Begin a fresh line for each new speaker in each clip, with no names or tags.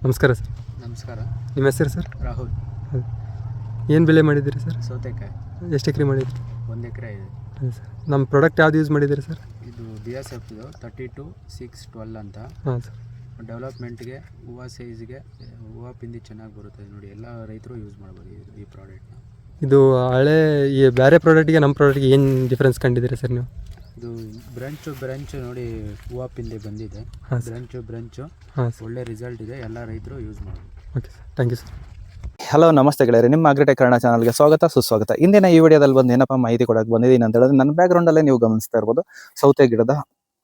ನಮಸ್ಕಾರ ಸರ್.
ನಮಸ್ಕಾರ.
ನಿಮ್ಮ ಹೆಸರು ಸರ್?
ರಾಹುಲ್.
ಏನು ಬೆಳೆ ಮಾಡಿದ್ದೀರಿ ಸರ್?
ಸೌತೆಕಾಯಿ.
ಎಷ್ಟು ಎಕರೆ ಮಾಡಿದ್ರಿ?
1 ಎಕರೆ ಇದೆ.
ಹಾಂ ಸರ್. ನಮ್ಮ ಪ್ರಾಡಕ್ಟ್ ಯಾವ್ದು ಯೂಸ್ ಮಾಡಿದ್ದೀರಿ ಸರ್?
ಇದು BSF 32-6-12 ಅಂತ.
ಹಾಂ ಸರ್.
ಡೆವಲಪ್ಮೆಂಟ್ಗೆ, ಹೂವು ಸೈಜ್ಗೆ, ಹೂವು ಪಿಂದಿ ಚೆನ್ನಾಗಿ ಬರುತ್ತೆ ನೋಡಿ. ಎಲ್ಲ ರೈತರು ಯೂಸ್ ಮಾಡ್ಬೋದು ಈ ಪ್ರಾಡಕ್ಟ್ನ.
ಇದು ಹಳೆ ಈ ಬೇರೆ ಪ್ರಾಡಕ್ಟ್ಗೆ ನಮ್ಮ ಪ್ರಾಡಕ್ಟ್ಗೆ ಏನು ಡಿಫ್ರೆನ್ಸ್ ಕಂಡಿದ್ದೀರಿ ಸರ್ ನೀವು?
ಇದು ಬ್ರಂಚು ನೋಡಿ, ಹೂವು ಪಿಂದಿ ಬಂದಿದೆ.
ಹಾಂ ಸರ್.
ಬ್ರಂಚು
ಹಾಂ ಸರ್.
ಒಳ್ಳೆ ರಿಸಲ್ಟ್ ಇದೆ. ಎಲ್ಲ ರೈತರು ಯೂಸ್ ಮಾಡ್ಬೋದು.
Okay sir, thank you sir.
Hello, ನಮಸ್ತೆ ಗೆಳೆಯರೆ. ನಿಮ್ಮ ಅಗ್ರಿಟೆಕ್ ಕನ್ನಡ ಚಾನಲ್ಗೆ ಸ್ವಾಗತ, ಸುಸ್ವಾಗತ. ಇಂದಿನ ಈ ವಿಡಿಯೋದಲ್ಲಿ ಬಂದು ಏನಪ್ಪ ಮಾಹಿತಿ ಕೊಡಕ್ಕೆ ಬಂದಿದ್ದೀನಿ ಅಂತ ಹೇಳಿದ್ರೆ, ನನ್ನ ಬ್ಯಾಕ್ಗ್ರೌಂಡಲ್ಲೇ ನೀವು ಗಮನಿಸ್ತಾ ಇರ್ಬೋದು, ಸೌತೆ ಗಿಡದ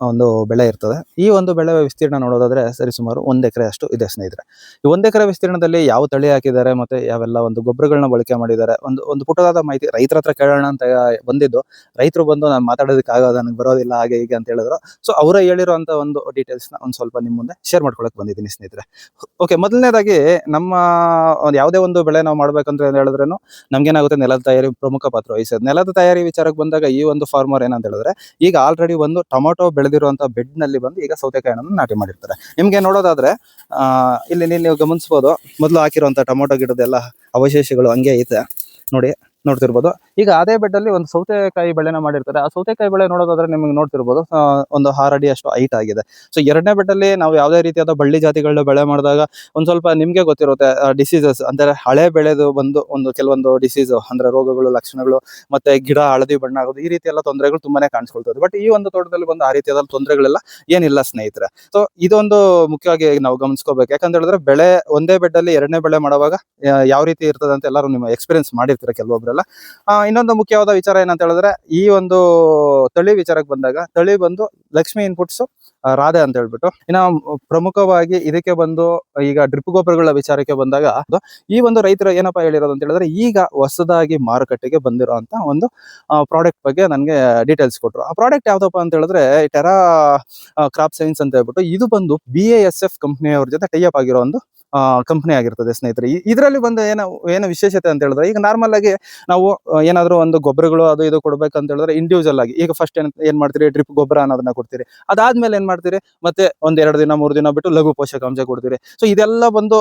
ಒಂದು ಬೆಳೆ ಇರ್ತದೆ. ಈ ಒಂದು ಬೆಳೆ ವಿಸ್ತೀರ್ಣ ನೋಡೋದಾದ್ರೆ ಸರಿಸುಮಾರು 1 ಎಕರೆ ಅಷ್ಟು ಇದೆ ಸ್ನೇಹಿತರೆ. ಈ 1 ಎಕರೆ ವಿಸ್ತೀರ್ಣದಲ್ಲಿ ಯಾವ ತಳಿ ಹಾಕಿದ್ದಾರೆ ಮತ್ತೆ ಯಾವೆಲ್ಲ ಒಂದು ಗೊಬ್ಬರಗಳನ್ನ ಬಳಕೆ ಮಾಡಿದ್ದಾರೆ, ಒಂದು ಪುಟ್ಟದಾದ ಮಾಹಿತಿ ರೈತರ ಹತ್ರ ಕೇಳೋಣ ಅಂತ ಬಂದಿದ್ದು. ರೈತರು ಬಂದು ನಾನು ಮಾತಾಡೋದಕ್ಕೆ ಆಗೋದು, ನನಗೆ ಬರೋದಿಲ್ಲ, ಹಾಗೆ ಹೀಗೆ ಅಂತ ಹೇಳಿದ್ರು. ಸೊ ಅವರ ಹೇಳಿರುವಂತ ಒಂದು ಡೀಟೇಲ್ಸ್ನ ಒಂದು ಸ್ವಲ್ಪ ನಿಮ್ಮ ಮುಂದೆ ಶೇರ್ ಮಾಡ್ಕೊಳಕ್ ಬಂದಿದ್ದೀನಿ ಸ್ನೇಹಿತರೆ. ಓಕೆ, ಮೊದಲನೇದಾಗಿ ನಮ್ಮ ಯಾವುದೇ ಒಂದು ಬೆಳೆ ನಾವು ಮಾಡ್ಬೇಕಂತ ಹೇಳಿದ್ರೇನು ನಮ್ಗೇನಾಗುತ್ತೆ, ನೆಲದ ತಯಾರಿ ಪ್ರಮುಖ ಪಾತ್ರ ವಹಿಸೋದು. ನೆಲದ ತಯಾರಿ ವಿಚಾರಕ್ಕೆ ಬಂದಾಗ ಈ ಒಂದು ಫಾರ್ಮರ್ ಏನಂತ ಹೇಳಿದ್ರೆ, ಈಗ ಆಲ್ರೆಡಿ ಒಂದು ಟೊಮೊಟೊ ಬೆಳೆದಿರುವಂತ ಬೆಡ್ ನಲ್ಲಿ ಬಂದು ಈಗ ಸೌತೆಕಾಯಿಯನ್ನು ನಾಟಿ ಮಾಡಿರ್ತಾರೆ. ನಿಮ್ಗೆ ನೋಡೋದಾದ್ರೆ ಇಲ್ಲಿ ನೀವು ಗಮನಿಸಬಹುದು, ಮೊದಲು ಹಾಕಿರುವಂತ ಟೊಮೊಟೊ ಗಿಡದ ಎಲ್ಲ ಅವಶೇಷಗಳು ಹಂಗೆ ಐತೆ ನೋಡಿ, ನೋಡ್ತಿರ್ಬೋದು. ಈಗ ಅದೇ ಬೆಡ್ಡಲ್ಲಿ ಒಂದು ಸೌತೆಕಾಯಿ ಬೆಳೆನ ಮಾಡಿರ್ತಾರೆ. ಆ ಸೌತೆಕಾಯಿ ಬೆಳೆ ನೋಡೋದಾದ್ರೆ ನಿಮಗೆ ನೋಡ್ತಿರ್ಬೋದು, ಒಂದು 6 ಅಡಿ ಅಷ್ಟು ಹೈಟ್ ಆಗಿದೆ. ಸೊ ಎರಡನೇ ಬೆಡ್ಡಲ್ಲಿ ನಾವು ಯಾವುದೇ ರೀತಿಯಾದ ಬಳ್ಳಿ ಜಾತಿಗಳನ್ನ ಬೆಳೆ ಮಾಡಿದಾಗ ಒಂದು ಸ್ವಲ್ಪ ನಿಮ್ಗೆ ಗೊತ್ತಿರುತ್ತೆ, ಡಿಸೀಸಸ್ ಅಂದ್ರೆ ಹಳೆ ಬೆಳೆದು ಬಂದು ಒಂದು ಕೆಲವೊಂದು ಡಿಸೀಸ್ ಅಂದ್ರೆ ರೋಗಗಳು, ಲಕ್ಷಣಗಳು, ಮತ್ತೆ ಗಿಡ ಹಳದಿ ಬಣ್ಣ ಆಗೋದು, ಈ ರೀತಿ ಎಲ್ಲ ತೊಂದರೆಗಳು ತುಂಬಾನೇ ಕಾಣಿಸ್ಕೊಳ್ತದೆ. ಬಟ್ ಈ ಒಂದು ತೋಟದಲ್ಲಿ ಬಂದು ಆ ರೀತಿಯಾದ ತೊಂದರೆಗಳೆಲ್ಲ ಏನಿಲ್ಲ ಸ್ನೇಹಿತರೆ. ಸೊ ಇದೊಂದು ಮುಖ್ಯವಾಗಿ ನಾವು ಗಮನಿಸ್ಕೋಬೇಕು. ಯಾಕಂತ ಹೇಳಿದ್ರೆ ಬೆಳೆ ಒಂದೇ ಬೆಡ್ಡಲ್ಲಿ ಎರಡನೇ ಬೆಳೆ ಮಾಡುವಾಗ ಯಾವ ರೀತಿ ಇರ್ತದೆ ಅಂತ ಎಲ್ಲರೂ ನಿಮ್ಮ ಎಕ್ಸ್ಪೀರಿಯನ್ಸ್ ಮಾಡಿರ್ತಾರೆ ಕೆಲವೊಬ್ರೆಲ್ಲ. ಇನ್ನೊಂದು ಮುಖ್ಯವಾದ ವಿಚಾರ ಏನಂತ ಹೇಳಿದ್ರೆ, ಈ ಒಂದು ತಳಿ ವಿಚಾರಕ್ಕೆ ಬಂದಾಗ ತಳಿ ಬಂದು ಲಕ್ಷ್ಮಿ ಇನ್ಪುಟ್ಸ್ ರಾಧೆ ಅಂತ ಹೇಳ್ಬಿಟ್ಟು. ಇನ್ನು ಪ್ರಮುಖವಾಗಿ ಇದಕ್ಕೆ ಬಂದು ಈಗ ಡ್ರಿಪ್ ಗೊಬ್ಬರಗಳ ವಿಚಾರಕ್ಕೆ ಬಂದಾಗ ಈ ಒಂದು ರೈತರು ಏನಪ್ಪಾ ಹೇಳಿರೋದು ಅಂತ ಹೇಳಿದ್ರೆ, ಈಗ ಹೊಸದಾಗಿ ಮಾರುಕಟ್ಟೆಗೆ ಬಂದಿರುವಂತ ಒಂದು ಪ್ರಾಡಕ್ಟ್ ಬಗ್ಗೆ ನನಗೆ ಡೀಟೇಲ್ಸ್ ಕೊಟ್ಟರು. ಆ ಪ್ರಾಡಕ್ಟ್ ಯಾವ್ದಪ್ಪ ಅಂತ ಹೇಳಿದ್ರೆ ಟೆರಾ ಕ್ರಾಪ್ ಸೈನ್ಸ್ ಅಂತ ಹೇಳ್ಬಿಟ್ಟು, ಇದು ಬಂದು BASF ಕಂಪ್ನಿಯವ್ರ ಜೊತೆ ಟೈಅಪ್ ಆಗಿರೋ ಒಂದು ಕಂಪ್ನಿ ಆಗಿರ್ತದೆ ಸ್ನೇಹಿತರೆ. ಇದರಲ್ಲಿ ಬಂದು ಏನು ವಿಶೇಷತೆ ಅಂತ ಹೇಳಿದ್ರೆ, ಈಗ ನಾರ್ಮಲ್ ಆಗಿ ನಾವು ಏನಾದ್ರು ಒಂದು ಗೊಬ್ಬರಗಳು ಅದು ಇದು ಕೊಡ್ಬೇಕಂತ ಹೇಳಿದ್ರೆ ಇಂಡಿವಿಜುವಲ್ ಆಗಿ ಈಗ ಫಸ್ಟ್ ಏನ್ ಮಾಡ್ತೀರಿ, ಡ್ರಿಪ್ ಗೊಬ್ಬರ ಅನ್ನೋದನ್ನ ಕೊಡ್ತೀರಿ. ಅದಾದ್ಮೇಲೆ ಏನ್ ಮಾಡ್ತೀರಿ, ಮತ್ತೆ ಒಂದ್ 2 ದಿನ 3 ದಿನ ಬಿಟ್ಟು ಲಘು ಪೋಷಕಾಂಶ ಕೊಡ್ತೀರಿ. ಸೊ ಇದೆಲ್ಲ ಬಂದು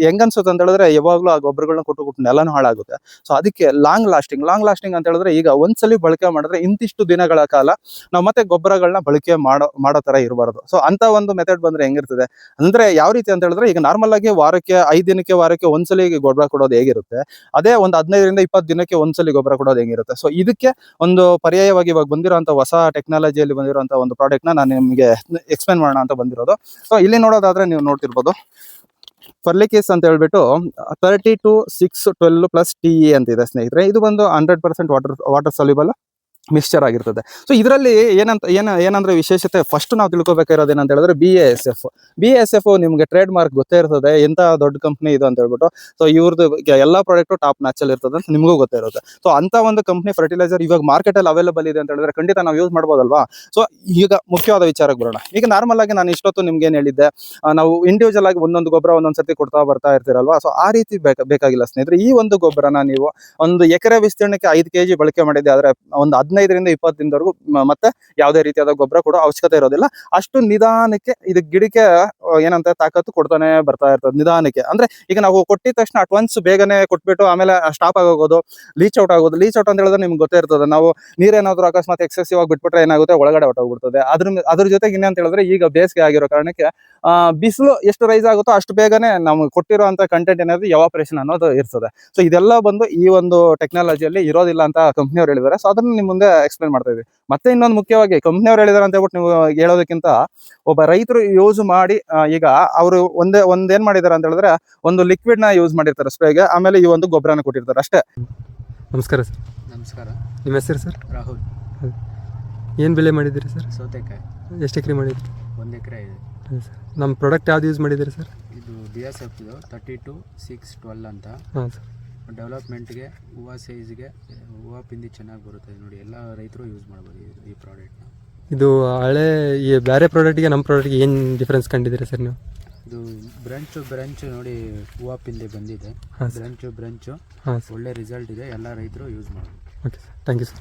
ಹೆಂಗ್ ಅನ್ಸುತ್ತೆ ಅಂತ ಹೇಳಿದ್ರೆ, ಯಾವಾಗ್ಲೂ ಆ ಗೊಬ್ಬರಗಳನ್ನ ಕೊಟ್ಟು ನೆಲನೂ ಹಾಳಾಗುತ್ತೆ. ಸೊ ಅದಕ್ಕೆ ಲಾಂಗ್ ಲಾಸ್ಟಿಂಗ್ ಅಂತ ಹೇಳಿದ್ರೆ, ಈಗ ಒಂದ್ಸಲಿ ಬಳಕೆ ಮಾಡಿದ್ರೆ ಇಂತಿಷ್ಟು ದಿನಗಳ ಕಾಲ ನಾವು ಮತ್ತೆ ಗೊಬ್ಬರಗಳನ್ನ ಬಳಕೆ ಮಾಡೋ ತರ ಇರಬಾರ್ದು. ಸೊ ಅಂತ ಒಂದು ಮೆಥಡ್ ಬಂದ್ರೆ ಹೆಂಗಿರ್ತದೆ ಅಂದ್ರೆ, ಯಾವ ರೀತಿ ಅಂತ ಹೇಳಿದ್ರೆ, ಈಗ ನಾರ್ಮಲ್ ಆಗಿ ವಾರಕ್ಕೆ 5 ವಾರಕ್ಕೆ ಒಂದ್ಸಲಿ ಗೊಬ್ಬರ ಕೊಡೋದು ಹೇಗಿರುತ್ತೆ, ಅದೇ ಒಂದು 15ರಿಂದ 20 ದಿನಕ್ಕೆ ಒಂದ್ಸಲಿ ಗೊಬ್ಬರ ಕೊಡೋದು ಹೆಂಗಿರುತ್ತೆ. ಸೊ ಇದಕ್ಕೆ ಒಂದು ಪರ್ಯಾಯವಾಗಿ ಇವಾಗ ಬಂದಿರುವಂತ ಹೊಸ ಟೆಕ್ನಾಲಜಿಯಲ್ಲಿ ಬಂದಿರುವಂತ ಒಂದು ಪ್ರಾಡಕ್ಟ್ ನ ನಾನು ನಿಮಗೆ ಎಕ್ಸ್ಪ್ಲೇನ್ ಮಾಡೋಣ ಅಂತ ಬಂದಿರೋದು. ಸೊ ಇಲ್ಲಿ ನೋಡೋದಾದ್ರೆ ನೀವು ನೋಡ್ತಿರ್ಬೋದು, ಫರ್ಲಿಕೇಸ್ ಅಂತ ಹೇಳ್ಬಿಟ್ಟು 32-6-12 + TE ಅಂತ ಇದೆ ಸ್ನೇಹಿತರೆ. ಇದು ಬಂದು 100% ವಾಟರ್ ಸಲ್ಯೂಬಲ್ ಮಿಕ್ಸ್ಚರ್ ಆಗಿರ್ತದೆ. ಸೊ ಇದರಲ್ಲಿ ಏನಂದ್ರೆ ವಿಶೇಷತೆ ಫಸ್ಟ್ ನಾವು ತಿಳ್ಕೊಬೇಕಾಗಿರೋದು ಏನಂತ ಹೇಳಿದ್ರೆ, BASF ನಿಮ್ಗೆ ಟ್ರೇಡ್ ಮಾರ್ಕ್ ಗೊತ್ತೇ ಇರ್ತದೆ, ಎಂತ ದೊಡ್ಡ ಕಂಪ್ನಿ ಇದು ಅಂತ ಹೇಳ್ಬಿಟ್ಟು. ಸೊ ಇವ್ರದ್ದು ಎಲ್ಲಾ ಪ್ರಾಡಕ್ಟ್ ಟಾಪ್ ನ್ಯಾಚ್ ಅಲ್ಲಿ ಇರ್ತದೆ ಅಂತ ನಿಮಗೂ ಗೊತ್ತೇ ಇರುತ್ತೆ. ಸೊ ಅಂತ ಒಂದು ಕಂಪ್ನಿ ಫರ್ಟಿಲೈಸರ್ ಇವಾಗ ಮಾರ್ಕೆಟ್ ಅಲ್ಲಿ ಅವೈಲೇಬಲ್ ಇದೆ ಅಂತ ಹೇಳಿದ್ರೆ ಖಂಡಿತ ನಾವು ಯೂಸ್ ಮಾಡ್ಬೋದಲ್ವಾ. ಸೊ ಈಗ ಮುಖ್ಯವಾದ ವಿಚಾರಕ್ಕೆ ಬರೋಣ. ಈಗ ನಾರ್ಮಲ್ ಆಗಿ ನಾನು ಇಷ್ಟೊತ್ತು ನಿಮ್ಗೆ ಏನ್ ಹೇಳಿದ್ದೆ, ನಾವು ಇಂಡಿವಿಜುವಲ್ ಆಗಿ ಒಂದೊಂದು ಗೊಬ್ಬರ ಒಂದೊಂದ್ಸತಿ ಕೊಡ್ತಾ ಬರ್ತಾ ಇರ್ತೀರಲ್ವಾ. ಸೊ ಆ ರೀತಿ ಬೇಕಾಗಿಲ್ಲ ಸ್ನೇಹಿತರೆ. ಈ ಒಂದು ಗೊಬ್ಬರನ ನೀವು ಒಂದು ಎಕರೆ ವಿಸ್ತೀರ್ಣಕ್ಕೆ 5 kg ಬಳಕೆ ಮಾಡಿದ್ದೆ ಆದ್ರೆ ಒಂದು 15ರಿಂದ 20 ದಿನದವರೆಗೂ ಮತ್ತೆ ಯಾವುದೇ ರೀತಿಯಾದ ಗೊಬ್ಬರ ಕೊಡೋ ಅವಶ್ಯಕತೆ ಇರೋದಿಲ್ಲ. ಅಷ್ಟು ನಿಧಾನಕ್ಕೆ ಇದು ಗಿಡಕ್ಕೆ ಏನಂತ ತಾಕತ್ತು ಕೊಡ್ತಾನೆ ಬರ್ತಾ ಇರ್ತದೆ ನಿಧಾನಕ್ಕೆ. ಅಂದ್ರೆ ಈಗ ನಾವು ಕೊಟ್ಟಿದ ತಕ್ಷಣ ಅಟ್ವನ್ಸ್ ಬೇಗನೆ ಕೊಟ್ಬಿಟ್ಟು ಆಮೇಲೆ ಸ್ಟಾಪ್ ಆಗೋದು, ಲೀಚ್ ಔಟ್ ಅಂತ ಹೇಳಿದ್ರೆ ನಿಮ್ಗೆ ಗೊತ್ತೇ ಇರ್ತದೆ. ನಾವು ನೀರೇನಾದ್ರೂ ಅಕಸ್ಮಾತ್ ಎಕ್ಸೆಸಿವ್ ಆಗಿ ಬಿಟ್ಬಿಟ್ರೆ ಏನಾಗುತ್ತೆ, ಒಳಗಡೆ ಹೊಟ್ಟೋಗ್ಬಿಡ್ತದೆ. ಅದ್ರ ಜೊತೆಗೆ ಇನ್ನೇಂತ ಹೇಳಿದ್ರೆ, ಈಗ ಬೇಸಿಗೆ ಆಗಿರೋ ಕಾರಣಕ್ಕೆ ಬಿಸಿಲು ಎಷ್ಟು ರೈಸ್ ಆಗುತ್ತೋ ಅಷ್ಟು ಬೇಗನೆ ನಾವು ಕೊಟ್ಟಿರುವಂತ ಕಂಟೆಂಟ್ ಏನಾದ್ರು ಎವಾಪರೇಷನ್ ಅನ್ನೋದು ಇರ್ತದೆ. ಸೊ ಇದೆಲ್ಲ ಬಂದು ಈ ಒಂದು ಟೆಕ್ನಾಲಜಿಯಲ್ಲಿ ಇರೋದಿಲ್ಲ ಅಂತ ಕಂಪ್ನಿಯವ್ರು ಹೇಳಿದ್ದಾರೆ. ಸೊ ಅದನ್ನ ನಿಮ್ ಮುಂದೆ ಎಕ್ಸ್ಪ್ಲೇನ್ ಮಾಡ್ತಾ ಇದ್ವಿ. ಮತ್ತೆ ಇನ್ನೊಂದು ಮುಖ್ಯವಾಗಿ ಕಂಪ್ನಿಯವ್ರು ಹೇಳಿದಾರೆ ಅಂತ ಹೇಳ್ಬಿಟ್ಟು ನೀವು ಹೇಳೋದಕ್ಕಿಂತ, ಒಬ್ಬ ರೈತರು ಯೂಸ್ ಮಾಡಿ ಈಗ ಅವರು ಒಂದೇನ್ ಮಾಡಿದಾರೆ ಅಂತ ಹೇಳಿದ್ರೆ, ಒಂದು ಲಿಕ್ವಿಡ್ ನ ಯೂಸ್ ಮಾಡಿರ್ತಾರೆ ಸ್ಪ್ರೇಗೆ, ಆಮೇಲೆ ಈ ಒಂದು ಗೊಬ್ಬರನ ಕೊಟ್ಟಿರ್ತಾರೆ ಅಷ್ಟೇ.
ನಮಸ್ಕಾರ ಸರ್.
ನಮಸ್ಕಾರ.
ನಿಮ್ಮ ಹೆಸರು ಸರ್?
ರಾಹುಲ್.
ಏನು ಬೆಳೆ ಮಾಡಿದ್ದೀರಿ ಸರ್?
ಸೌತೆಕಾಯಿ.
ಎಷ್ಟು ಎಕರೆ ಮಾಡಿದ್ರಿ?
1 ಎಕರೆ ಇದೆ.
ಹಾಂ ಸರ್. ನಮ್ಮ ಪ್ರಾಡಕ್ಟ್ ಯಾವ್ದು ಯೂಸ್ ಮಾಡಿದ್ದೀರಿ ಸರ್?
ಇದು BSF 32-6-12 ಅಂತ.
ಹಾಂ ಸರ್.
ಡೆವಲಪ್ಮೆಂಟ್ಗೆ, ಹೂವು ಸೈಜ್ಗೆ, ಹೂವು ಪಿಂದಿ ಚೆನ್ನಾಗಿ ಬರುತ್ತೆ ನೋಡಿ. ಎಲ್ಲ ರೈತರು ಯೂಸ್ ಮಾಡ್ಬೋದು ಈ ಪ್ರಾಡಕ್ಟ್ನ.
ಇದು ಹಳೆ ಈ ಬೇರೆ ಪ್ರಾಡಕ್ಟ್ಗೆ ನಮ್ಮ ಪ್ರಾಡಕ್ಟ್ಗೆ ಏನು ಡಿಫ್ರೆನ್ಸ್ ಕಂಡಿದ್ದೀರಿ ಸರ್ ನೀವು?
ಇದು ಬ್ರಂಚು ನೋಡಿ, ಹೂವು ಪಿಂದಿ ಬಂದಿದೆ.
ಹಾಂ
ಬ್ರಂಚು
ಹಾಂ ಸರ್.
ಒಳ್ಳೆ ರಿಸಲ್ಟ್ ಇದೆ. ಎಲ್ಲ ರೈತರು ಯೂಸ್ ಮಾಡ್ಬೋದು.
Okay sir, thank you sir.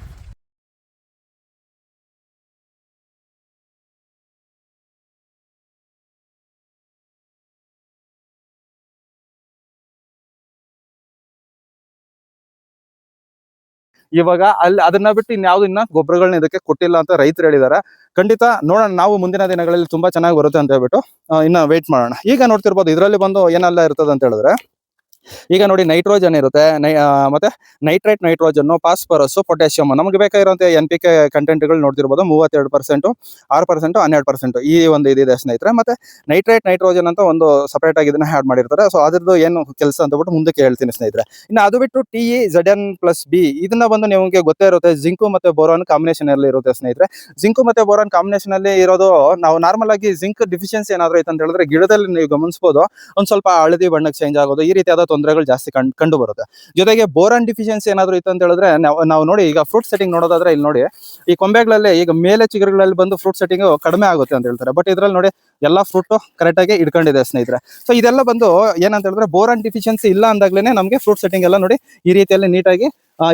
ಇವಾಗ ಅಲ್ಲಿ ಅದನ್ನ ಬಿಟ್ಟು ಇನ್ಯಾವುದು ಇನ್ನ ಗೊಬ್ಬರಗಳನ್ನ ಇದಕ್ಕೆ ಕೊಟ್ಟಿಲ್ಲ ಅಂತ ರೈತರು ಹೇಳಿದ್ದಾರೆ. ಖಂಡಿತ ನೋಡೋಣ, ನಾವು ಮುಂದಿನ ದಿನಗಳಲ್ಲಿ ತುಂಬಾ ಚೆನ್ನಾಗಿ ಬರುತ್ತೆ ಅಂತ ಹೇಳ್ಬಿಟ್ಟು ಇನ್ನ ವೇಟ್ ಮಾಡೋಣ. ಈಗ ನೋಡ್ತಿರ್ಬೋದು ಇದರಲ್ಲಿ ಬಂದು ಏನೆಲ್ಲ ಇರ್ತದೆ ಅಂತ ಹೇಳಿದ್ರೆ, ಈಗ ನೋಡಿ ನೈಟ್ರೋಜನ್ ಇರುತ್ತೆ, ಮತ್ತೆ ನೈಟ್ರೇಟ್, ನೈಟ್ರೋಜನ್, ಫಾಸ್ಫರಸ್, ಪೊಟ್ಯಾಷಿಯಮ್, ನಮಗೆ ಬೇಕಾಗಿರುವಂತ NPK ಕಂಟೆಂಟ್ಗಳು ನೋಡ್ತಿರ್ಬೋದು 32%, 6%, 12% ಈ ಒಂದು ಇದಿದೆ ಸ್ನೇಹಿತರೆ. ಮತ್ತೆ ನೈಟ್ರೇಟ್, ನೈಟ್ರೋಜನ್ ಅಂತ ಒಂದು ಸಪರೇಟ್ ಆಗಿ ಇದನ್ನ ಆಡ್ ಮಾಡಿರ್ತಾರೆ. ಸೊ ಅದ್ರದ್ದು ಏನು ಕೆಲಸ ಅಂತ ಬಿಟ್ಟು ಮುಂದಕ್ಕೆ ಹೇಳ್ತೀನಿ ಸ್ನೇಹಿತರೆ. ಇನ್ನು ಅದು ಬಿಟ್ಟು TeZn+B ಇದನ್ನ ಬಂದು ನಿಮಗೆ ಗೊತ್ತೇ ಇರುತ್ತೆ, ಜಿಂಕು ಮತ್ತೆ ಬೋರಾನ್ ಕಾಂಬಿನೇಷನ್ ಅಲ್ಲಿ ಇರುತ್ತೆ ಸ್ನೇಹಿತರೆ. ಜಿಂಕು ಮತ್ತೆ ಬೋರಾನ್ ಕಾಂಬಿನೇಷನ್ ಅಲ್ಲಿ ಇರೋದು, ನಾವು ನಾರ್ಮಲ್ ಆಗಿ ಜಿಂಕ್ ಡಿಫಿಷಿಯನ್ಸಿ ಏನಾದ್ರು ಐತೆ ಅಂತ ಹೇಳಿದ್ರೆ ಗಿಡದಲ್ಲಿ ನೀವು ಗಮನಿಸಬಹುದು ಒಂದ್ ಸ್ವಲ್ಪ ಹಳದಿ ಬಣ್ಣಕ್ಕೆ ಚೇಂಜ್ ಆಗೋದು, ಈ ರೀತಿಯಾದ ತೊಂದರೆಗಳು ಜಾಸ್ತಿ ಕಂಡು ಬರುತ್ತೆ. ಜೊತೆಗೆ ಬೋರಾನ್ ಡಿಫಿಷಿಯನ್ಸಿ ಏನಾದ್ರು ಇತ್ತು ಅಂತ ಹೇಳಿದ್ರೆ ನಾವು ನೋಡಿ, ಈಗ ಫ್ರೂಟ್ ಸೆಟ್ಟಿಂಗ್ ನೋಡೋದಾದ್ರೆ ಇಲ್ಲಿ ನೋಡಿ, ಈ ಕೊಂಬೆಗಳಲ್ಲಿ ಈಗ ಮೇಲೆ ಚಿಗುರುಗಳಲ್ಲಿ ಬಂದು ಫ್ರೂಟ್ ಸೆಟ್ಟಿಂಗ್ ಕಡಿಮೆ ಆಗುತ್ತೆ ಅಂತ ಹೇಳ್ತಾರೆ. ಬಟ್ ಇದ್ರಲ್ಲಿ ನೋಡಿ ಎಲ್ಲಾ ಫ್ರೂಟ್ ಕರೆಕ್ಟ್ ಆಗಿ ಇಟ್ಕೊಂಡಿದೆ ಸ್ನೇಹಿತರೆ. ಸೊ ಇದೆಲ್ಲ ಬಂದು ಏನಂತ ಹೇಳಿದ್ರೆ ಬೋರಾನ್ ಡಿಫಿಷಿಯನ್ಸಿ ಇಲ್ಲ ಅಂದಾಗ್ಲೇನೆ ನಮಗೆ ಫ್ರೂಟ್ ಸೆಟ್ಟಿಂಗ್ ಎಲ್ಲ ನೋಡಿ ಈ ರೀತಿಯಲ್ಲಿ ನೀಟಾಗಿ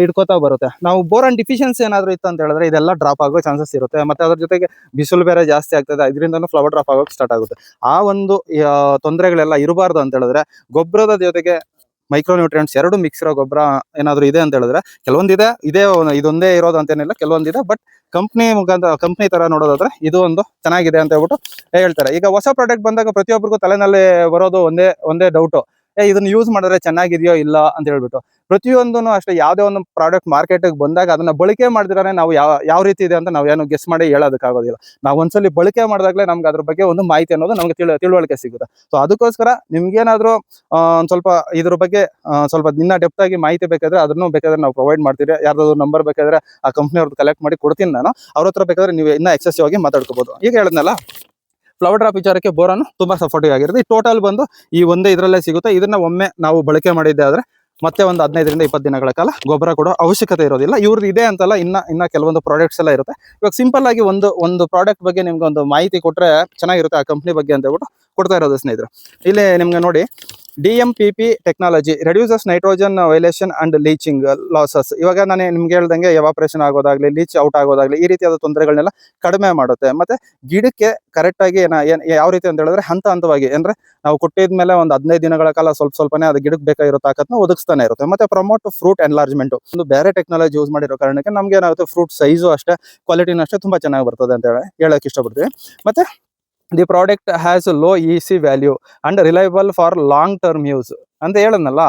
ಇಟ್ಕೋತಾ ಬರುತ್ತೆ. ನಾವು ಬೋರಾನ್ ಡಿಫಿಷಿಯನ್ಸಿ ಏನಾದ್ರು ಇತ್ತು ಅಂತ ಹೇಳಿದ್ರೆ ಇದೆಲ್ಲ ಡ್ರಾಪ್ ಆಗೋ ಚಾನ್ಸಸ್ ಇರುತ್ತೆ. ಮತ್ತೆ ಅದ್ರ ಜೊತೆಗೆ ಬಿಸಿಲು ಬೇರೆ ಜಾಸ್ತಿ ಆಗ್ತದೆ, ಇದರಿಂದನೂ ಫ್ಲವರ್ ಡ್ರಾಪ್ ಆಗೋಕೆ ಸ್ಟಾರ್ಟ್ ಆಗುತ್ತೆ. ಆ ಒಂದು ತೊಂದರೆಗಳೆಲ್ಲ ಇರಬಾರ್ದು ಅಂತ ಹೇಳಿದ್ರೆ ಗೊಬ್ಬರದ ಜೊತೆಗೆ ಮೈಕ್ರೋ ನ್ಯೂಟ್ರಿಯೆಂಟ್ಸ್ ಎರಡು ಮಿಕ್ಸ್ ಇರೋ ಗೊಬ್ಬರ ಏನಾದ್ರು ಇದೆ ಅಂತ ಹೇಳಿದ್ರೆ, ಕೆಲವೊಂದಿದೆ, ಇದೊಂದೇ ಇರೋದು ಅಂತೇನಿಲ್ಲ, ಕೆಲವೊಂದಿದೆ. ಬಟ್ ಕಂಪ್ನಿ ತರ ನೋಡೋದಾದ್ರೆ ಇದು ಒಂದು ಚೆನ್ನಾಗಿದೆ ಅಂತ ಹೇಳ್ಬಿಟ್ಟು ಹೇಳ್ತಾರೆ. ಈಗ ಹೊಸ ಪ್ರಾಡಕ್ಟ್ ಬಂದಾಗ ಪ್ರತಿಯೊಬ್ಬರಿಗೂ ತಲೆನಲ್ಲಿ ಬರೋದು ಒಂದೇ ಡೌಟ್, ಇದನ್ನ ಯೂಸ್ ಮಾಡಿದ್ರೆ ಚೆನ್ನಾಗಿದೆಯೋ ಇಲ್ಲ ಅಂತ ಹೇಳ್ಬಿಟ್ಟು. ಪ್ರತಿಯೊಂದನ್ನು ಅಷ್ಟೇ, ಯಾವುದೇ ಒಂದು ಪ್ರಾಡಕ್ಟ್ ಮಾರ್ಕೆಟ್ಗೆ ಬಂದಾಗ ಅದನ್ನ ಬಳಕೆ ಮಾಡಿದ್ರೆ ನಾವು ಯಾವ ರೀತಿ ಇದೆ ಅಂತ ನಾವು ಏನು ಗೆಸ್ ಮಾಡಿ ಹೇಳೋದಕ್ಕಾಗೋದಿಲ್ಲ. ನಾವು ಒಂದ್ಸಲಿ ಬಳಕೆ ಮಾಡಿದಾಗಲೇ ನಮ್ಗೆ ಅದ್ರ ಬಗ್ಗೆ ಒಂದು ಮಾಹಿತಿ ಅನ್ನೋದು ನಮ್ಗೆ ತಿಳುವಳಿಕೆ ಸಿಗುತ್ತೆ. ಸೊ ಅದಕ್ಕೋಸ್ಕರ ನಿಮ್ಗೇನಾದ್ರೂ ಒಂದ್ ಸ್ವಲ್ಪ ಇದ್ರ ಬಗ್ಗೆ ಸ್ವಲ್ಪ ಇನ್ನ ಡೆಪ್ತ್ ಆಗಿ ಮಾಹಿತಿ ಬೇಕಾದ್ರೆ ಅದನ್ನು ಬೇಕಾದ್ರೆ ನಾವು ಪ್ರೊವೈಡ್ ಮಾಡ್ತೀವಿ. ಯಾರ್ದಾದ್ರು ನಂಬರ್ ಬೇಕಾದ್ರೆ ಆ ಕಂಪ್ನಿ ಅವ್ರದ್ದು ಕಲೆಕ್ಟ್ ಮಾಡಿ ಕೊಡ್ತೀನಿ ನಾನು, ಅವ್ರ ಹತ್ರ ಬೇಕಾದ್ರೆ ನೀವು ಇನ್ನ ಎಕ್ಸೆಸಿವ್ ಆಗಿ ಮಾತಾಡ್ಕೋಬಹುದು. ಈಗ ಹೇಳಿದ್ನಲ್ಲ, ಫ್ಲವರ್ ಡ್ರಾಪ್ ವಿಚಾರಕ್ಕೆ ಬೋರಾನ್ ತುಂಬಾ ಸಪೋರ್ಟಿವ್ ಆಗಿರುತ್ತೆ. ಈ ಟೋಟಲ್ ಬಂದು ಈ ಒಂದೇ ಇದರಲ್ಲೇ ಸಿಗುತ್ತೆ. ಇದನ್ನ ಒಮ್ಮೆ ನಾವು ಬಳಕೆ ಮಾಡಿದ್ದೆ ಆದ್ರೆ ಮತ್ತೆ ಒಂದು 15ರಿಂದ 20 ದಿನಗಳ ಕಾಲ ಗೊಬ್ಬರ ಕೊಡೋ ಅವಶ್ಯಕತೆ ಇರೋದಿಲ್ಲ. ಇವ್ರದ್ದು ಇದೆ ಅಂತಲ್ಲ, ಇನ್ನ ಕೆಲವೊಂದು ಪ್ರಾಡಕ್ಟ್ಸ್ ಎಲ್ಲ ಇರುತ್ತೆ. ಇವಾಗ ಸಿಂಪಲ್ ಆಗಿ ಒಂದು ಪ್ರಾಡಕ್ಟ್ ಬಗ್ಗೆ ನಿಮ್ಗೆ ಒಂದು ಮಾಹಿತಿ ಕೊಟ್ರೆ ಚೆನ್ನಾಗಿರುತ್ತೆ, ಆ ಕಂಪ್ನಿ ಬಗ್ಗೆ ಅಂತ ಹೇಳ್ಬಿಟ್ಟು ಕೊಡ್ತಾ ಇರೋದು ಸ್ನೇಹಿತರೆ. ಇಲ್ಲಿ ನಿಮ್ಗೆ ನೋಡಿ, DMPP technology reduces nitrogen violation and leaching losses. ಇವಾಗ ನಾನು ನಿಮ್ಗೆ ಹೇಳ್ದಂಗೆ ಎವಾಪರೇಷನ್ ಆಗೋದಾಗ್ಲಿ, ಲೀಚ್ ಔಟ್ ಆಗೋದಾಗ್ಲಿ, ಈ ರೀತಿಯಾದ ತೊಂದರೆಗಳನ್ನೆಲ್ಲ ಕಡಿಮೆ ಮಾಡುತ್ತೆ. ಮತ್ತೆ ಗಿಡಕ್ಕೆ ಕರೆಕ್ಟ್ ಆಗಿ ಯಾವ ರೀತಿ ಅಂತ ಹೇಳಿದ್ರೆ ಹಂತವಾಗಿ, ಅಂದ್ರೆ ನಾವು ಕೊಟ್ಟಿದ್ಮೇಲೆ ಒಂದು 15 ದಿನಗಳ ಕಾಲ ಸ್ವಲ್ಪನೇ ಅದು ಗಿಡಕ್ಕೆ ಬೇಕಾಗಿರೋ ತಾಕತ್ನ ಒದಗಿಸ್ತಾನೆ ಇರುತ್ತೆ. ಮತ್ತೆ ಪ್ರಮೋಟ್ ಫ್ರೂಟ್ ಎನ್ಲಾರ್ಜ್ಮೆಂಟ್, ಒಂದು ಬೇರೆ ಟೆಕ್ನಾಲಜಿ ಯೂಸ್ ಮಾಡಿರೋ ಕಾರಣಕ್ಕೆ ನಮ್ಗೆ ಏನಾಗುತ್ತೆ, ಫ್ರೂಟ್ ಸೈಜು ಅಷ್ಟೇ, ಕ್ವಾಲಿಟಿನೂ ಅಷ್ಟೇ ತುಂಬಾ ಚೆನ್ನಾಗಿ ಬರ್ತದೆ ಅಂತ ಹೇಳಕ್ ಇಷ್ಟಪಡ್ತೀವಿ. ಮತ್ತೆ the product has low EC value and reliable for long term use ಅಂತ ಹೇಳದ್ನಲ್ಲ,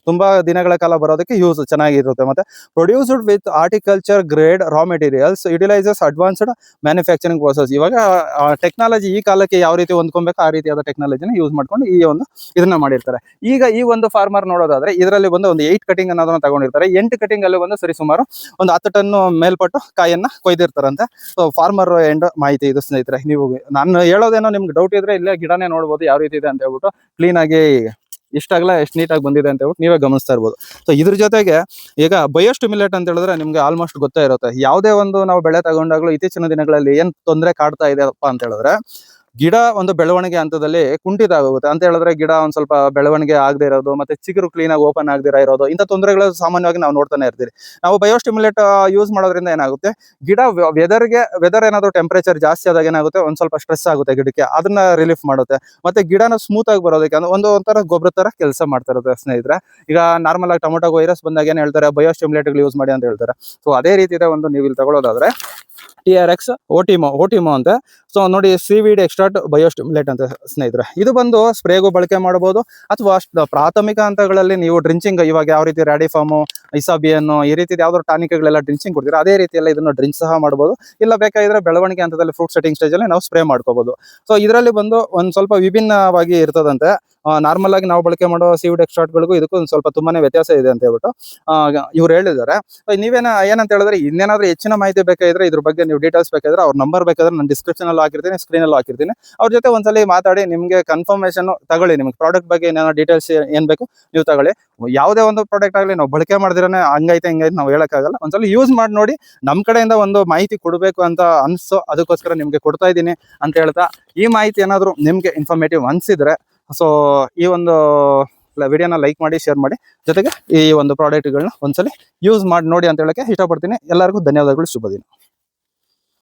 ತುಂಬಾ ದಿನಗಳ ಕಾಲ ಬರೋದಕ್ಕೆ ಯೂಸ್ ಚೆನ್ನಾಗಿರುತ್ತೆ. ಮತ್ತೆ produced with horticulture grade raw materials, utilises advanced manufacturing process. ಇವಾಗ ಟೆಕ್ನಾಲಜಿ ಈ ಕಾಲಕ್ಕೆ ಯಾವ ರೀತಿ ಹೊಂದ್ಕೊಬೇಕು ಆ ರೀತಿಯಾದ ಟೆಕ್ನಾಲಜಿನ ಯೂಸ್ ಮಾಡ್ಕೊಂಡು ಇದನ್ನ ಮಾಡಿರ್ತಾರೆ. ಈಗ ಈ ಒಂದು ಫಾರ್ಮರ್ ನೋಡೋದಾದ್ರೆ ಇದರಲ್ಲಿ ಒಂದು 8 ಕಟಿಂಗ್ ಅನ್ನೋದನ್ನ ತಗೊಂಡಿರ್ತಾರೆ. 8 ಕಟಿಂಗ್ ಅಲ್ಲಿ ಒಂದು ಸರಿ ಸುಮಾರು ಒಂದು 10 ಟನ್ ಮೇಲ್ಪಟ್ಟು ಕಾಯನ್ನ ಕೊಯ್ದಿರ್ತಾರಂತೆ. ಸೊ ಫಾರ್ಮರ್ ಎಂಡ್ ಮಾಹಿತಿ ಇದು ಸ್ನೇಹಿತರೆ. ನೀವು ನಾನು ಹೇಳೋದೇನೋ ನಿಮ್ಗೆ ಡೌಟ್ ಇದ್ರೆ ಇಲ್ಲೇ ಗಿಡನೇ ನೋಡ್ಬೋದು ಯಾವ ರೀತಿ ಇದೆ ಅಂತ ಹೇಳ್ಬಿಟ್ಟು, ಕ್ಲೀನ್ ಆಗಿ ಇಷ್ಟಾಗಲ್ಲ ಎಷ್ಟು ನೀಟಾಗಿ ಬಂದಿದೆ ಅಂತ ಹೇಳ್ಬಿಟ್ಟು ನೀವೇ ಗಮನಿಸ್ತಾ ಇರ್ಬೋದು. ಸೊ ಇದ್ರ ಜೊತೆಗೆ ಈಗ ಬಯೋಸ್ಟಿಮ್ಯುಲೇಟ್ ಅಂತ ಹೇಳಿದ್ರೆ ನಿಮ್ಗೆ ಆಲ್ಮೋಸ್ಟ್ ಗೊತ್ತೇ ಇರುತ್ತೆ. ಯಾವುದೇ ಒಂದು ನಾವು ಬೆಳೆ ತಗೊಂಡಾಗ್ಲೂ ಇತ್ತೀಚಿನ ದಿನಗಳಲ್ಲಿ ಏನ್ ತೊಂದರೆ ಕಾಡ್ತಾ ಇದೆಯಪ್ಪ ಅಂತ ಹೇಳಿದ್ರೆ, ಗಿಡ ಒಂದು ಬೆಳವಣಿಗೆ ಹಂತದಲ್ಲಿ ಕುಂಠಿತ ಆಗುತ್ತೆ ಅಂತ ಹೇಳಿದ್ರೆ, ಗಿಡ ಒಂದ್ ಸ್ವಲ್ಪ ಬೆಳವಣಿಗೆ ಆಗದೆ ಇರೋದು, ಮತ್ತೆ ಚಿಗುರು ಕ್ಲೀನ್ ಆಗಿ ಓಪನ್ ಆಗದಿರ ಇರೋದು, ಇಂಥ ತೊಂದರೆಗಳು ಸಾಮಾನ್ಯವಾಗಿ ನಾವು ನೋಡ್ತಾನೆ ಇರ್ತೀವಿ. ನಾವು ಬಯೋಸ್ಟಿಮ್ಯುಲೇಟ್ ಯೂಸ್ ಮಾಡೋದ್ರಿಂದ ಏನಾಗುತ್ತೆ, ಗಿಡ ವೆದರ್ ಏನಾದ್ರು ಟೆಂಪರೇಚರ್ ಜಾಸ್ತಿ ಆದಾಗ ಏನಾಗುತ್ತೆ, ಒಂದ್ ಸ್ವಲ್ಪ ಸ್ಟ್ರೆಸ್ ಆಗುತ್ತೆ ಗಿಡಕ್ಕೆ, ಅದನ್ನ ರಿಲೀಫ್ ಮಾಡುತ್ತೆ. ಮತ್ತೆ ಗಿಡನ ಸ್ಮೂತ್ ಆಗಿ ಬರೋದಕ್ಕೆ ಒಂಥರ ಗೊಬ್ಬರ ತರ ಕೆಲಸ ಮಾಡ್ತಾ ಇರುತ್ತೆ ಸ್ನೇಹಿತರೆ. ಈಗ ನಾರ್ಮಲ್ ಆಗಿ ಟೊಮೊಟೊ ವೈರಸ್ ಬಂದಾಗ ಏನ್ ಹೇಳ್ತಾರೆ, ಬಯೋಸ್ಟಿಮ್ಯುಲೇಟ್ ಯೂಸ್ ಮಾಡಿ ಅಂತ ಹೇಳ್ತಾರೆ. ಸೊ ಅದೇ ರೀತಿಯ ಒಂದು ನೀವು ಇಲ್ಲಿ ತಗೊಳ್ಳೋದಾದ್ರೆ TRX ಓಟಿಮೋ ಅಂತ. ಸೊ ನೋಡಿ, ಸೀವೀಡ್ ಎಕ್ಸ್ಟ್ರಾಕ್ಟ್ ಬಯೋಸ್ಟಿಮ್ಯುಲೇಟ್ ಅಂತ ಸ್ನೇಹಿತರೆ. ಇದು ಬಂದು ಸ್ಪ್ರೇಗೂ ಬಳಕೆ ಮಾಡಬಹುದು, ಅಥವಾ ಪ್ರಾಥಮಿಕ ಹಂತಗಳಲ್ಲಿ ನೀವು ಡ್ರಿಂಚಿಂಗ್, ಇವಾಗ ಯಾವ ರೀತಿ ರ್ಯಾಡಿಫಾರ್ಮು, ಇಸಾಬಿಯನ್ನು ಈ ರೀತಿ ಯಾವ್ದಾದ್ರು ಟಾನಿಕ್ಗಳೆಲ್ಲ ಡ್ರಿಂಚಿಂಗ್ ಕೊಡ್ತೀರಾ, ಅದೇ ರೀತಿಯಲ್ಲ ಇದನ್ನು ಡ್ರಿಂಕ್ ಸಹ ಮಾಡಬಹುದು. ಇಲ್ಲ ಬೇಕಾಗಿದ್ರೆ ಬೆಳವಣಿಗೆ ಹಂತದಲ್ಲಿ ಫ್ರೂಟ್ ಸೆಟ್ಟಿಂಗ್ ಸ್ಟೇಜ್ ಅಲ್ಲಿ ನಾವು ಸ್ಪ್ರೇ ಮಾಡ್ಕೋಬಹುದು. ಸೊ ಇದರಲ್ಲಿ ಬಂದು ಒಂದ್ ಸ್ವಲ್ಪ ವಿಭಿನ್ನವಾಗಿ ಇರ್ತದಂತೆ. ನಾರ್ಮಲ್ ಆಗಿ ನಾವು ಬಳಕೆ ಮಾಡೋ ಸೀವಿಡ್ ಎಕ್ಸ್ಟ್ರಾಕ್ಟ್ಗಳಿಗೂ ಇದಕ್ಕೂ ಒಂದು ಸ್ವಲ್ಪ ತುಂಬಾನೇ ವ್ಯತ್ಯಾಸ ಇದೆ ಅಂತ ಹೇಳ್ಬಿಟ್ಟು ಇವ್ರು ಹೇಳಿದ್ದಾರೆ. ಏನಂತ ಹೇಳಿದ್ರೆ, ಇನ್ನೇನಾದ್ರೂ ಹೆಚ್ಚಿನ ಮಾಹಿತಿ ಬೇಕಾದ್ರೆ, ಇದ್ರ ಬಗ್ಗೆ ನೀವು ಡೀಟೇಲ್ಸ್ ಬೇಕಾದ್ರೆ ಅವ್ರ ನಂಬರ್ ಬೇಕಾದ್ರೆ ನಾನು ಡಿಸ್ಕ್ರಿಪ್ಷನ್ ಅಲ್ಲಿ ಹಾಕಿರ್ತೀನಿ, ಸ್ಕ್ರೀನ್ ಅಲ್ಲಿ ಹಾಕಿರ್ತೀನಿ. ಅವ್ರ ಜೊತೆ ಒಂದ್ಸಲಿ ಮಾತಾಡಿ ನಿಮ್ಗೆ ಕನ್ಫರ್ಮೇಶನ್ ತಗೊಳ್ಳಿ. ನಿಮ್ಗೆ ಪ್ರಾಡಕ್ಟ್ ಬಗ್ಗೆ ಏನಾದ್ರು ಡೀಟೇಲ್ಸ್ ಏನ್ ಬೇಕು ನೀವು ತಗೊಳ್ಳಿ. ಯಾವುದೇ ಒಂದು ಪ್ರಾಡಕ್ಟ್ ಆಗಲಿ ನಾವು ಬಳಕೆ ಮಾಡಿದ್ರೇನೆ ಹಂಗೈತೆ ನಾವು ಹೇಳಕ್ಕಾಗಲ್ಲ. ಒಂದ್ಸಲ ಯೂಸ್ ಮಾಡಿ ನೋಡಿ, ನಮ್ ಕಡೆಯಿಂದ ಒಂದು ಮಾಹಿತಿ ಕೊಡಬೇಕು ಅಂತ ಅನ್ಸೋ ಅದಕ್ಕೋಸ್ಕರ ನಿಮ್ಗೆ ಕೊಡ್ತಾ ಇದ್ದೀನಿ ಅಂತ ಹೇಳ್ತಾ, ಈ ಮಾಹಿತಿ ಏನಾದ್ರು ನಿಮ್ಗೆ ಇನ್ಫಾರ್ಮೇಟಿವ್ ಅನ್ಸಿದ್ರೆ ಸೊ ಈ ಒಂದು ವಿಡಿಯೋನ ಲೈಕ್ ಮಾಡಿ, ಶೇರ್ ಮಾಡಿ, ಜೊತೆಗೆ ಈ ಒಂದು ಪ್ರಾಡಕ್ಟ್ಗಳನ್ನ ಒಂದ್ಸಲಿ ಯೂಸ್ ಮಾಡಿ ನೋಡಿ ಅಂತ ಹೇಳಕ್ಕೆ ಇಷ್ಟಪಡ್ತೀನಿ. ಎಲ್ಲರಿಗೂ ಧನ್ಯವಾದಗಳು. ಶುಭ ದಿನ.